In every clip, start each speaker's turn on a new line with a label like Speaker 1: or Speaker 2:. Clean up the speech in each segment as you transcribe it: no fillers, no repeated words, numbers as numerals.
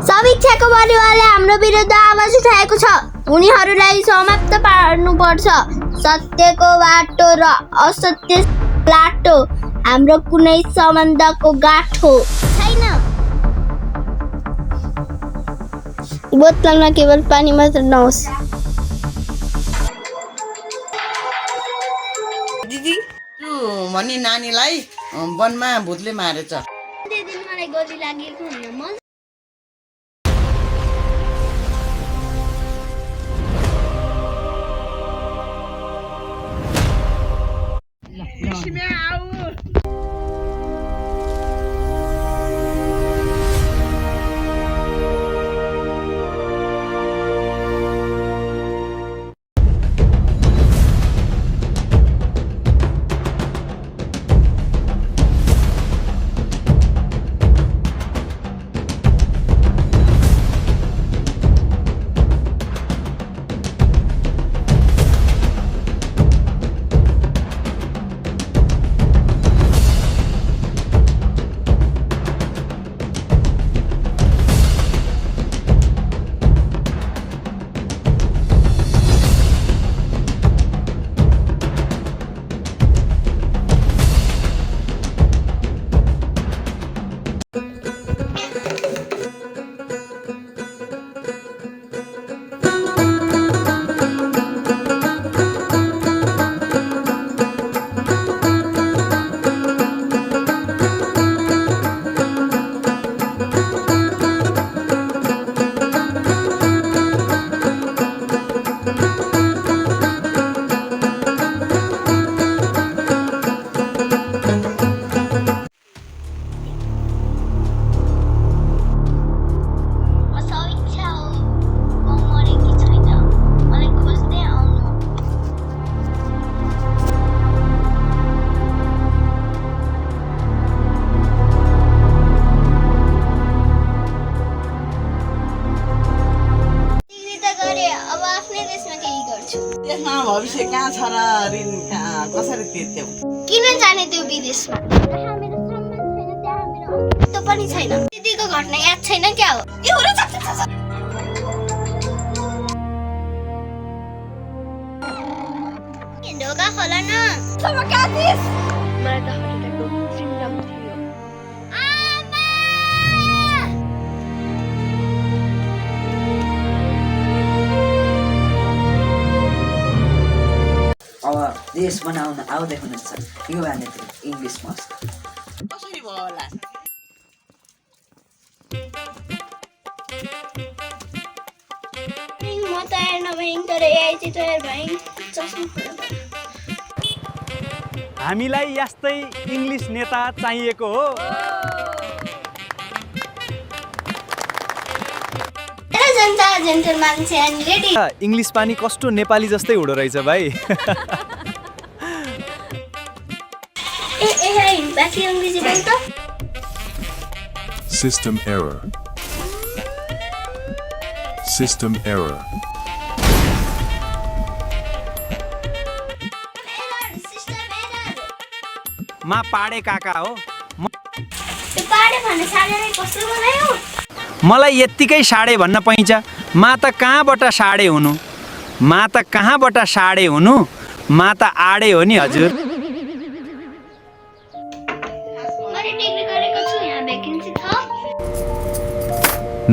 Speaker 1: समीक्षाको परिवारले हाम्रो विरुद्ध आवाज उठाएको छ। उनीहरूलाई समाप्त पार्नुपर्छ। सत्यको बाटो र असत्य लाटो हाम्रो कुनै सम्बन्धको गाँठो छैन। बोतलमा केवल पानी मात्र नहोस्।
Speaker 2: दिदी त्यो भन्ने नानीलाई वनमा भूतले मारेछ।
Speaker 1: मलाई गोली लागेको होइन।
Speaker 2: त्यसमा भविष्य कहाँ छ र ऋण कसरी तिर्त्यौ?
Speaker 1: किन जाने त्यो विदेशमा? जहाँ मेरो सम्मान छैन त्यहाँ मेरो अस्तित्व पनि छैन। दिदीको घटना याद छैन क्या हो? ढोका खोल न। मलाई त हार्ट एट्याकको सिम्टम थियो।
Speaker 3: अब देश बनाउन आउँदै हुनुहुन्छ युवा नेत्री इङ्ग्लिस मस्क।
Speaker 2: कसरी भयो होला?
Speaker 1: म तयार नभएँ तर एआई चाहिँ तयार भएँ।
Speaker 4: हामीलाई यस्तै इङ्ग्लिस नेता चाहिएको हो।
Speaker 1: जनता जेन्टल मान्छे एन्ड लेडी।
Speaker 4: इङ्ग्लिस पानी कस्तो नेपाली जस्तै हुँदो रहेछ भाइ।
Speaker 1: एआई बाँकी अङ्ग्रेजी बोल त।
Speaker 5: System error. System error.
Speaker 4: मा पाडे काका हो।
Speaker 1: त्यो पाडे भन्ने साडे कसले बनायो?
Speaker 4: मलाई यत्तिकै साडे भन्न पाइन्छ। मा त कहाँबाट साडे हुनु? मा त कहाँबाट साडे हुनु? मा त आडे हो नि हजुर।
Speaker 1: मैले डिग्री गरेको छु। यहाँ भ्याकेन्सी छ?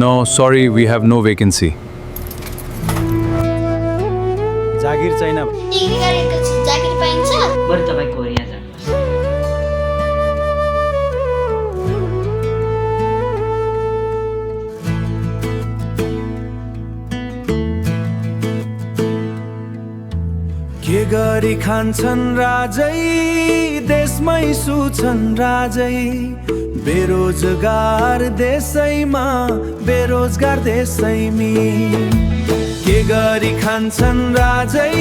Speaker 5: No, sorry, we have no vacancy.
Speaker 4: जागिर छैन।
Speaker 1: डिग्री गरेको छु। जागिर पाइन्छ?
Speaker 3: बरु तपाईँ कोरिया जानुहोस्।
Speaker 6: के गरी खान्छन् राजै देशमै सुछन् राजै। बेरोजगार देशैमा बेरोजगार देशैमी। के गरी खान्छन् राजै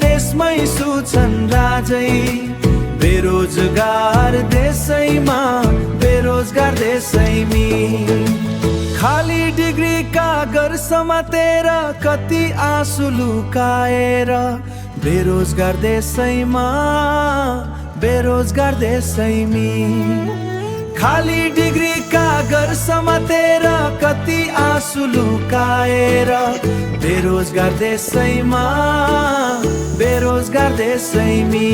Speaker 6: देशमै सुछन् राजै। बेरोजगार देशैमा बेरोजगार देशैमी। खाली डिग्री कागज समातेर कति आँसु लुकाएर। बेरोजगार देशैमा बेरोजगार देशैमी। खाली डिग्री कागज समातेर कति आँसु लुकाएर बेरोजगार देशैमा बेरोजगार देशैमी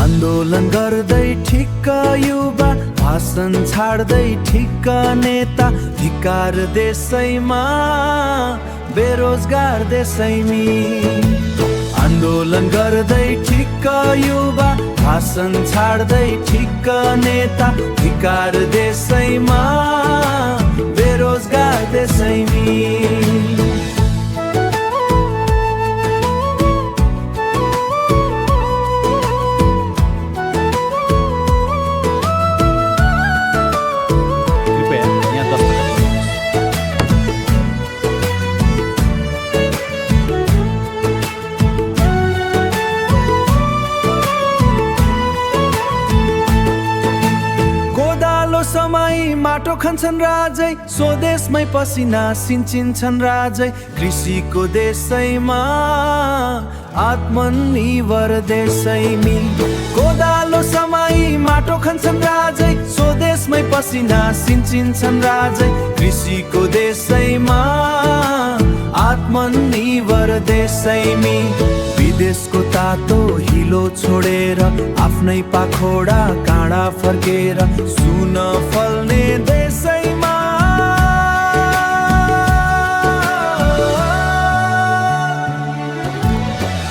Speaker 6: आन्दोलन गर्दै ठिक्क युवा भाषण छाड्दै ठिक्क नेता धिक्कार देशैमा बेरोजगार देशैमी आन्दोलन गर्दै ठिक्क युवा भाषण छाड्दै ठिक्क नेता धिक्कार देशैमा बेरोजगार देशैमी समय माटो खन्छन् राजै स्वदेशमै पसिना सिंचिन्छन् राजै कृषिको देशैमा आत्मनिर्भर देशैमी कोदालो समय माटो खन्छन् राजै स्वदेशमै पसिना सिंचिन्छन् राजै कृषिको देशैमा आत्मनिर्भर देशैमी विदेशको तातो हिलो छोडेर आफ्नै पाखोडा काँडा फर्केर सुन फल्ने देशैमा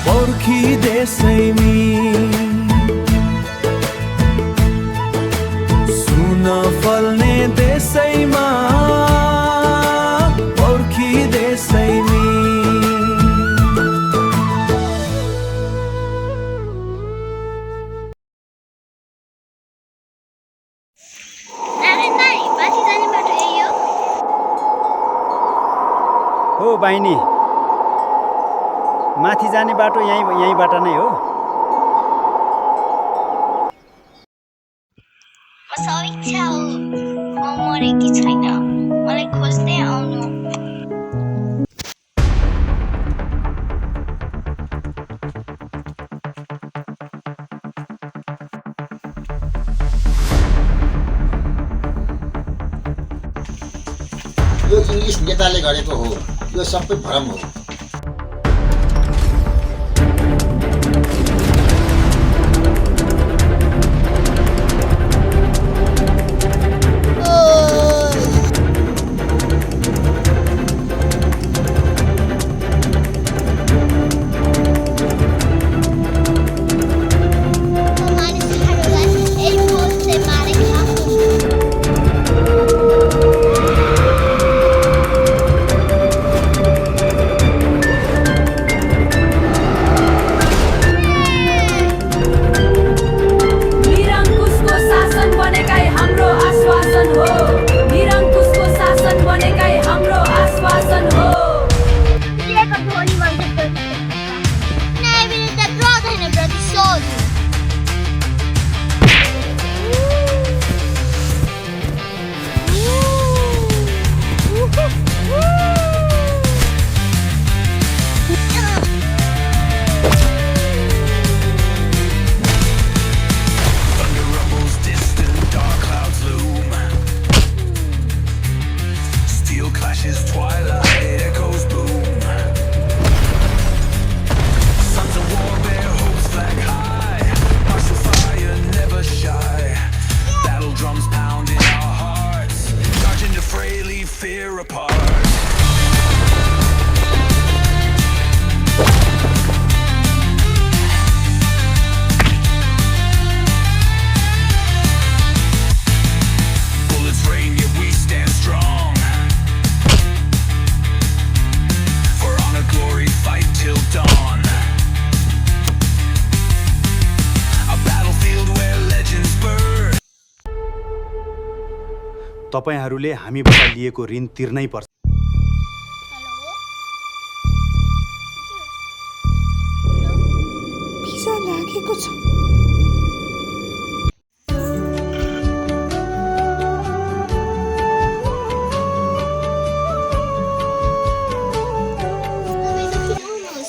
Speaker 6: पर्खी देशैमी सुन फल्ने देशैमा पर्खी देशैमी
Speaker 4: हो बहिनी माथि जाने बाटो यहीँबाट नै हो
Speaker 1: समीक्षा हो म मरेकी छैन मलाई खोज्दै आउनु
Speaker 7: यो इङ्ग्लिस नेताले गरेको हो यो सबै भ्रम हो
Speaker 8: तपाईहरूले हामीबाट लिएको ऋण तिर्नै पर्छ
Speaker 9: भिसा लागेको छ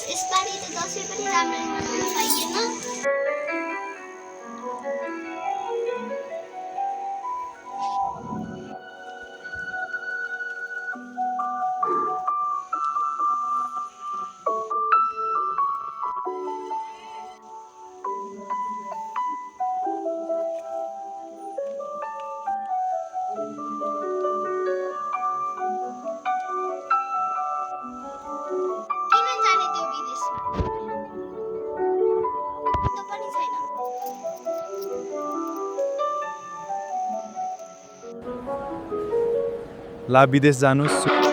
Speaker 1: यसपालि त दसैँ पनि राम्ररी मनाउन पाइएन
Speaker 5: ला विदेश जानुस्